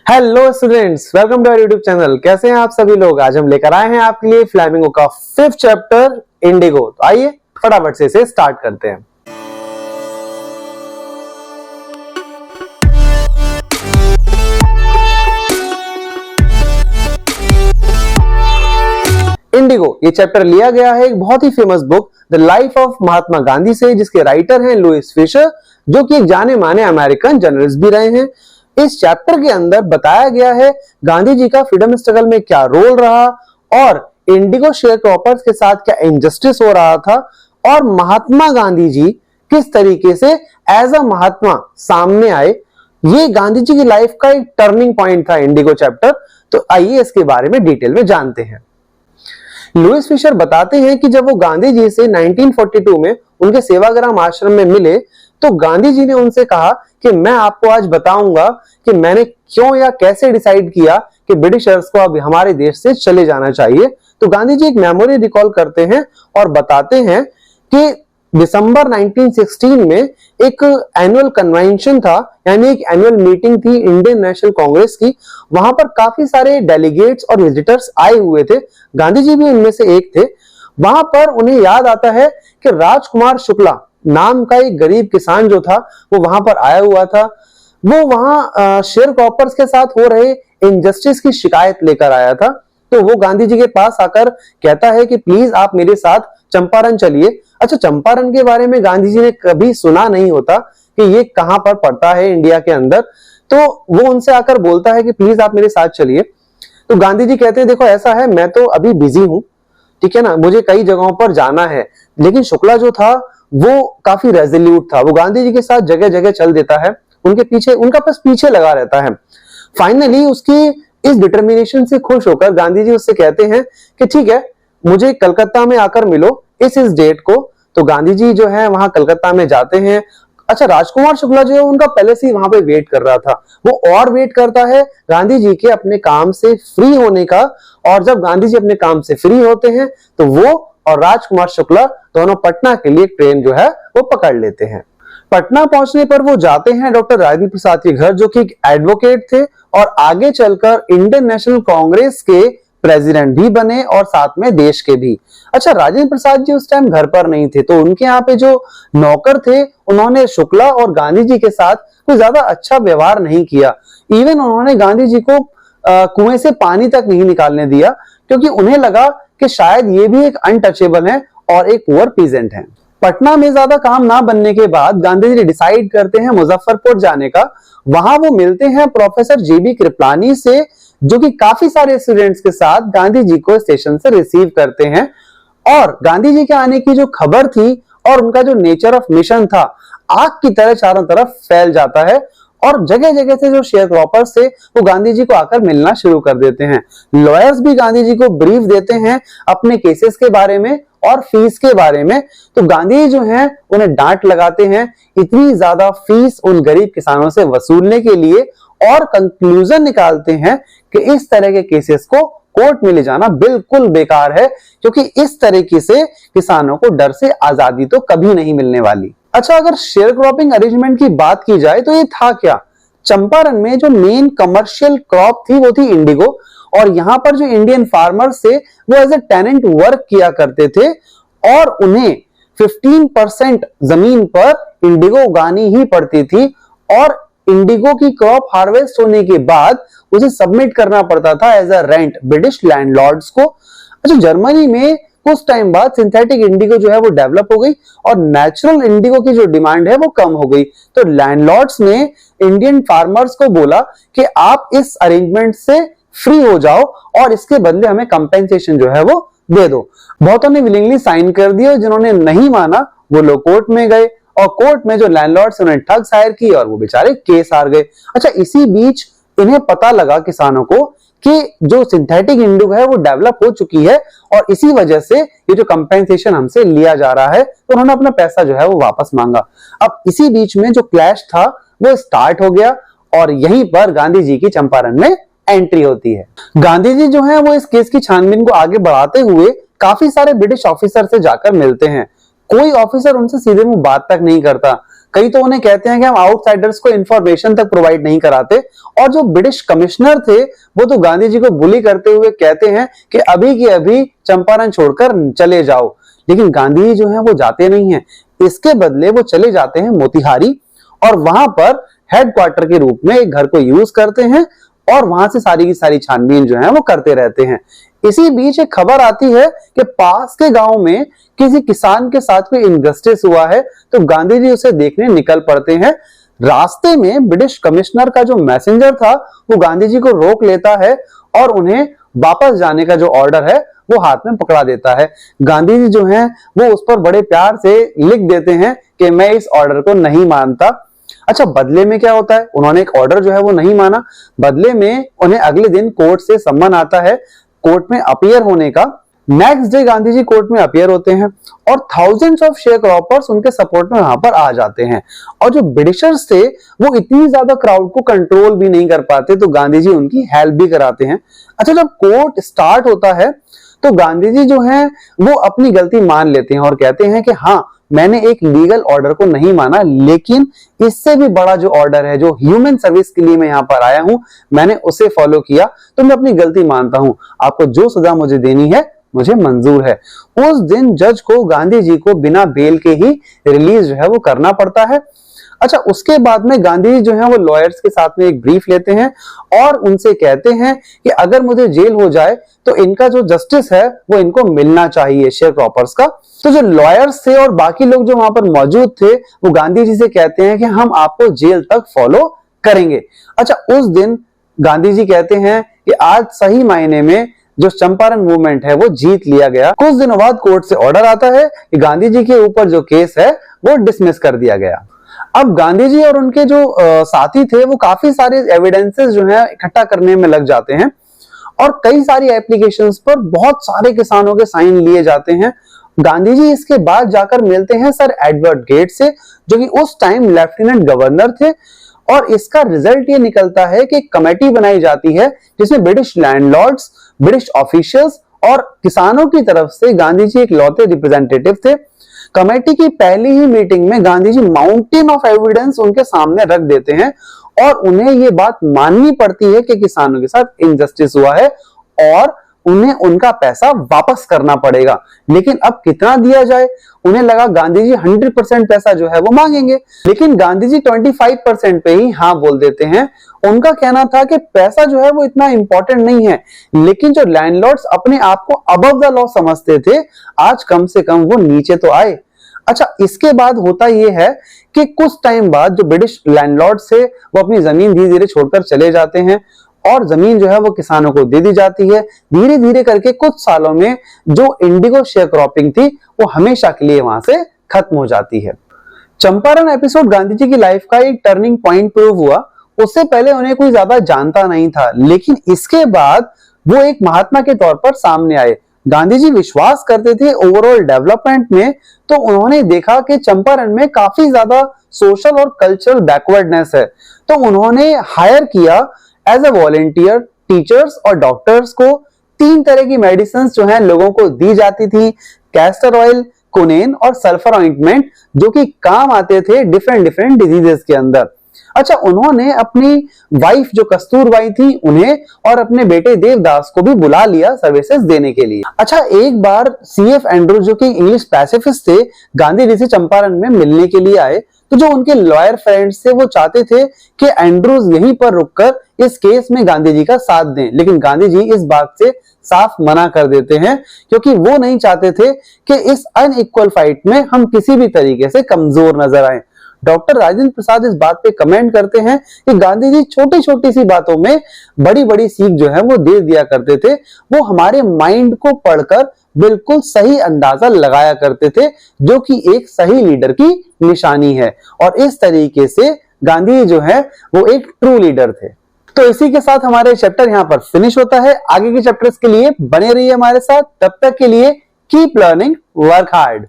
Hello students, welcome to our YouTube channel. कैसे हैं आप सभी लोग। आज हम लेकर आए हैं आपके लिए फ्लैमिंगो का 5th चैप्टर इंडिगो। तो आइए फटाफट से इसे स्टार्ट करते हैं। इंडिगो ये चैप्टर लिया गया है एक बहुत ही famous book the life of Mahatma Gandhi से, जिसके राइटर हैं लुइस फिशर, जो कि एक जाने माने अमेरिकन जर्नलिस्ट भी रहे हैं। इस चैप्टर के अंदर बताया गया है गांधी जी का फ्रीडम स्ट्रगल में क्या रोल रहा और इंडिगो शेयर क्रॉपर्स के साथ क्या इनजस्टिस हो रहा था और महात्मा गांधी जी किस तरीके से एज अ महात्मा सामने आए। ये गांधी जी की लाइफ का एक टर्निंग पॉइंट था इंडिगो चैप्टर। तो आइए इसके बारे में डिटेल में जानते हैं। लुइस फिशर बताते हैं कि जब वो गांधी जी से 1942 में उनके सेवाग्राम आश्रम में मिले तो गांधी जी ने उनसे कहा कि मैं आपको आज बताऊंगा कि मैंने क्यों या कैसे डिसाइड किया कि ब्रिटिशर्स को अब हमारे देश से चले जाना चाहिए। तो गांधी जी एक मेमोरी रिकॉल करते हैं और बताते हैं कि दिसंबर 1916 में एक एनुअल कन्वेंशन था, यानी एक एनुअल मीटिंग थी इंडियन नेशनल कांग्रेस की। वहां पर काफी सारे डेलीगेट्स और विजिटर्स आए हुए थे, गांधी जी भी उनमें से एक थे। वहां पर उन्हें याद आता है कि राजकुमार शुक्ला नाम का एक गरीब किसान जो था वो वहां पर आया हुआ था। वो वहां शेयर क्रॉपर्स के साथ हो रहे इनजस्टिस की शिकायत लेकर आया था। तो वो गांधी जी के पास आकर कहता है कि प्लीज आप मेरे साथ चंपारण चलिए। अच्छा, चंपारण के बारे में गांधी जी ने कभी सुना नहीं होता कि ये कहां पर पड़ता है इंडिया के अंदर। तो वो उनसे आकर बोलता है कि प्लीज आप मेरे साथ चलिए। तो गांधी जी कहते हैं देखो ऐसा है, मैं तो अभी बिजी हूं, ठीक है ना, मुझे कई जगहों पर जाना है। लेकिन शुक्ला जो था वो काफी रेजोल्यूट था, वो गांधी जी के साथ जगह जगह चल देता है, उनके पीछे, उनका बस पीछे लगा रहता है। फाइनली उसकी इस डिटर्मिनेशन से खुश होकर गांधी जी उससे कहते हैं कि ठीक है, मुझे कलकत्ता में आकर मिलो इस डेट को। तो गांधी जी जो है वहां कलकत्ता में जाते हैं। अच्छा, राजकुमार शुक्ला जो है उनका पहले से ही वहां पे वेट कर रहा था, वो और वेट करता है गांधी जी के अपने काम से फ्री होने का। और जब गांधी जी अपने काम से फ्री होते हैं तो वो और राजकुमार शुक्ला दोनों पटना के लिए ट्रेन जो है वो पकड़ लेते हैं। पटना पहुंचने पर वो जाते हैं डॉक्टर राजेंद्र प्रसाद के घर, जो कि एक एडवोकेट थे और आगे चलकर इंडियन नेशनल कांग्रेस के प्रेसिडेंट भी बने और साथ में देश के भी। अच्छा, राजेंद्र प्रसाद जी उस टाइम घर पर नहीं थे, तो उनके यहाँ पे जो नौकर थे उन्होंने शुक्ला और गांधी जी के साथ कोई ज्यादा अच्छा व्यवहार नहीं किया। इवन उन्होंने गांधी जी को कुएं से पानी तक नहीं निकालने दिया, क्योंकि उन्हें लगा कि शायद ये भी एक अनटचेबल है और एक पुअर पीजेंट है। पटना में ज्यादा काम ना बनने के बाद गांधी जी डिसाइड करते हैं मुजफ्फरपुर जाने का। वहां वो मिलते हैं प्रोफेसर जेबी कृपलानी से, जो कि काफी सारे स्टूडेंट्स के साथ गांधी जी को स्टेशन से रिसीव करते हैं। और गांधी जी के आने की जो खबर थी और उनका जो नेचर ऑफ मिशन था, आग की तरह चारों तरफ फैल जाता है और जगह जगह से जो शेयर क्रॉपर्स थे वो गांधी जी को आकर मिलना शुरू कर देते हैं। लॉयर्स भी गांधी जी को ब्रीफ देते हैं अपने केसेस के बारे में और फीस के बारे में। तो गांधी जी जो हैं उन्हें डांट लगाते हैं इतनी ज्यादा फीस उन गरीब किसानों से वसूलने के लिए, और कंक्लूजन निकालते हैं कि इस तरह के केसेस को कोर्ट में ले जाना बिल्कुल बेकार है, क्योंकि इस तरीके से किसानों को डर से आजादी तो कभी नहीं मिलने वाली। अच्छा, अगर शेयर क्रॉपिंग अरेंजमेंट की बात की जाए तो ये था क्या। चंपारण में जो मेन कमर्शियल क्रॉप थी वो थी इंडिगो, और यहाँ पर जो इंडियन फार्मर्स थे वो एज ए टेनेंट वर्क किया करते थे और उन्हें 15% जमीन पर इंडिगो उगानी ही पड़ती थी। और इंडिगो की क्रॉप हार्वेस्ट होने के बाद उसे सबमिट करना पड़ता था as a rent British landlords को। अच्छा, जर्मनी में कुछ टाइम बाद सिंथेटिक इंडिगो जो है वो डेवलप हो गई और नेचुरल इंडिगो की जो डिमांड है वो कम हो गई। तो लैंडलॉर्ड्स ने इंडियन फार्मर्स को बोला कि आप इस अरेंजमेंट से फ्री हो जाओ और इसके बदले हमें कंपेंसेशन जो है वो दे दो। बहुतों ने विलिंगली साइन कर दिया, जिन्होंने नहीं माना वो लोग कोर्ट में गए और कोर्ट में जो लैंडलॉर्ड्स उन्हें ठग हायर की और वो बेचारे केस हार गए। अच्छा, इसी बीच इन्हें पता लगा किसानों को कि जो सिंथेटिक इंडिगो है वो डेवलप हो चुकी है और इसी वजह से ये जो कंपेंसेशन हमसे लिया जा रहा है, तो उन्होंने अपना पैसा जो है वो वापस मांगा। अब इसी बीच में जो क्लैश था वो स्टार्ट हो गया और यहीं पर गांधी जी की चंपारण में एंट्री होती है। गांधी जी जो है वो इस केस की छानबीन को आगे बढ़ाते हुए काफी सारे ब्रिटिश ऑफिसर से जाकर मिलते हैं। कोई ऑफिसर उनसे सीधे मुंह बात तक नहीं करता। कई तो उन्हें कहते हैं कि हम आउटसाइडर्स को इंफॉर्मेशन तक प्रोवाइड नहीं कराते। और जो ब्रिटिश कमिश्नर थे वो तो गांधी जी को बुली करते हुए कहते हैं कि अभी की अभी चंपारण छोड़कर चले जाओ, लेकिन गांधी जी जो है वो जाते नहीं हैं। इसके बदले वो चले जाते हैं मोतिहारी और वहां पर हेडक्वार्टर के रूप में एक घर को यूज करते हैं और वहां से सारी की सारी छानबीन जो है वो करते रहते हैं। इसी बीच एक खबर आती है कि पास के गांव में किसी किसान के साथ कोई इनजस्टिस हुआ है, तो गांधी जी उसे देखने निकल पड़ते हैं। रास्ते में ब्रिटिश कमिश्नर का जो मैसेंजर था वो गांधी जी को रोक लेता है और उन्हें वापस जाने का जो ऑर्डर है वो हाथ में पकड़ा देता है। गांधी जी जो हैं वो उस पर बड़े प्यार से लिख देते हैं कि मैं इस ऑर्डर को नहीं मानता। अच्छा, बदले में क्या होता है? उन्होंने एक ऑर्डर जो है वो नहीं माना, बदले में उन्हें अगले दिन कोर्ट से सम्मन आता है कोर्ट में अपीयर होने का। Next day Gandhi ji court में अपीयर होते हैं और थाउजेंड्स ऑफ शेयर क्रॉपर्स उनके सपोर्ट में वहां पर आ जाते हैं। और जो ब्रिटिशर्स थे वो इतनी ज्यादा क्राउड को कंट्रोल भी नहीं कर पाते, तो गांधी जी उनकी हेल्प भी कराते हैं। अच्छा, जब कोर्ट स्टार्ट होता है तो गांधी जी जो हैं वो अपनी गलती मान लेते हैं और कहते हैं कि हाँ, मैंने एक लीगल ऑर्डर को नहीं माना, लेकिन इससे भी बड़ा जो ऑर्डर है, जो ह्यूमन सर्विस के लिए मैं यहाँ पर आया हूं, मैंने उसे फॉलो किया, तो मैं अपनी गलती मानता हूं। आपको जो सजा मुझे देनी है मुझे मंजूर है। उस दिन जज को गांधी जी को बिना बेल के ही रिलीज जो है वो करना पड़ता है। अच्छा, उसके बाद में गांधी जी जो है वो लॉयर्स के साथ में एक ब्रीफ लेते हैं और उनसे कहते हैं कि अगर मुझे जेल हो जाए तो इनका जो जस्टिस है वो इनको मिलना चाहिए, शेयर क्रॉपर्स का। तो जो लॉयर्स थे और बाकी लोग जो वहां पर मौजूद थे वो गांधी जी से कहते हैं कि हम आपको जेल तक फॉलो करेंगे। अच्छा, उस दिन गांधी जी कहते हैं कि आज सही मायने में जो चंपारण मूवमेंट है वो जीत लिया गया। कुछ दिनों बाद कोर्ट से ऑर्डर आता है कि गांधी जी के ऊपर जो केस है वो डिसमिस कर दिया गया। अब गांधी जी और उनके जो साथी थे वो काफी सारे एविडेंसेस जो है इकट्ठा करने में लग जाते हैं और कई सारी एप्लीकेशंस पर बहुत सारे किसानों के साइन लिए जाते हैं। गांधी जी इसके बाद जाकर मिलते हैं सर एडवर्ड गेट से, जो कि उस टाइम लेफ्टिनेंट गवर्नर थे, और इसका रिजल्ट ये निकलता है कि एक कमेटी बनाई जाती है जिसमें ब्रिटिश लैंडलॉर्ड्स, ब्रिटिश ऑफिशियल्स और किसानों की तरफ से गांधी जी एक लौते रिप्रेजेंटेटिव थे। कमेटी की पहली ही मीटिंग में Gandhi ji mountain of evidence उनके सामने रख देते हैं और उन्हें ये बात माननी पड़ती है कि किसानों के साथ इनजस्टिस हुआ है और उन्हें उनका पैसा वापस करना पड़ेगा। लेकिन अब कितना दिया जाए? उन्हें लगा गांधी जी 100% पैसा जो है वो मांगेंगे, लेकिन गांधी जी 25% पे ही हाँ बोल देते हैं। उनका कहना था कि पैसा जो है वो इतना इंपॉर्टेंट नहीं है, लेकिन जो लैंडलॉर्ड्स अपने आप को अबव द लॉ समझते थे, आज कम से कम वो नीचे तो आए। अच्छा, इसके बाद होता यह है कि कुछ टाइम बाद जो ब्रिटिश लैंडलॉर्ड थे वो अपनी जमीन धीरे धीरे छोड़कर चले जाते हैं और जमीन जो है वो किसानों को दे दी जाती है। धीरे धीरे करके कुछ सालों में जो इंडिगो शेयर क्रॉपिंग थी वो हमेशा के लिए वहां से खत्म हो जाती है। चंपारण एपिसोड गांधी जी की लाइफ का एक टर्निंग पॉइंट प्रूव हुआ। उससे पहले उन्हें कोई ज्यादा जानता नहीं था, लेकिन इसके बाद वो एक महात्मा के तौर पर सामने आए। गांधी जी विश्वास करते थे ओवरऑल डेवलपमेंट में, तो उन्होंने देखा कि चंपारण में काफी ज्यादा सोशल और कल्चरल बैकवर्डनेस है, तो उन्होंने हायर किया एज ए वॉलेंटियर टीचर्स और डॉक्टर्स को। 3 तरह की मेडिसिन जो है लोगों को दी जाती थी, कैस्टर ऑयल, कुनेन और सल्फर ऑइंटमेंट, जो कि काम आते थे डिफरेंट डिजीजेस के अंदर। अच्छा, उन्होंने अपनी वाइफ जो कस्तूरबाई थी उन्हें और अपने बेटे देवदास को भी बुला लिया सर्विसेज देने के लिए। अच्छा, एक बार सीएफ एंड्रूज जो कि इंग्लिश पैसिफिस्ट थे, गांधी जी से चंपारण में मिलने के लिए आए, तो जो उनके लॉयर फ्रेंड्स थे वो चाहते थे कि एंड्रूज यहीं पर रुककर इस केस में गांधी जी का साथ दें, लेकिन गांधी जी इस बात से साफ मना कर देते हैं क्योंकि वो नहीं चाहते थे कि इस अनइक्वल फाइट में हम किसी भी तरीके से कमजोर नजर आए। डॉक्टर राजेंद्र प्रसाद इस बात पे कमेंट करते हैं कि गांधी जी छोटी छोटी सी बातों में बड़ी बड़ी सीख जो है वो दे दिया करते थे। वो हमारे माइंड को पढ़कर बिल्कुल सही अंदाजा लगाया करते थे, जो कि एक सही लीडर की निशानी है। और इस तरीके से गांधी जो है वो एक ट्रू लीडर थे। तो इसी के साथ हमारे चैप्टर यहाँ पर फिनिश होता है। आगे के चैप्टर्स के लिए बने रहिए हमारे साथ। तब तक के लिए कीप लर्निंग, वर्क हार्ड।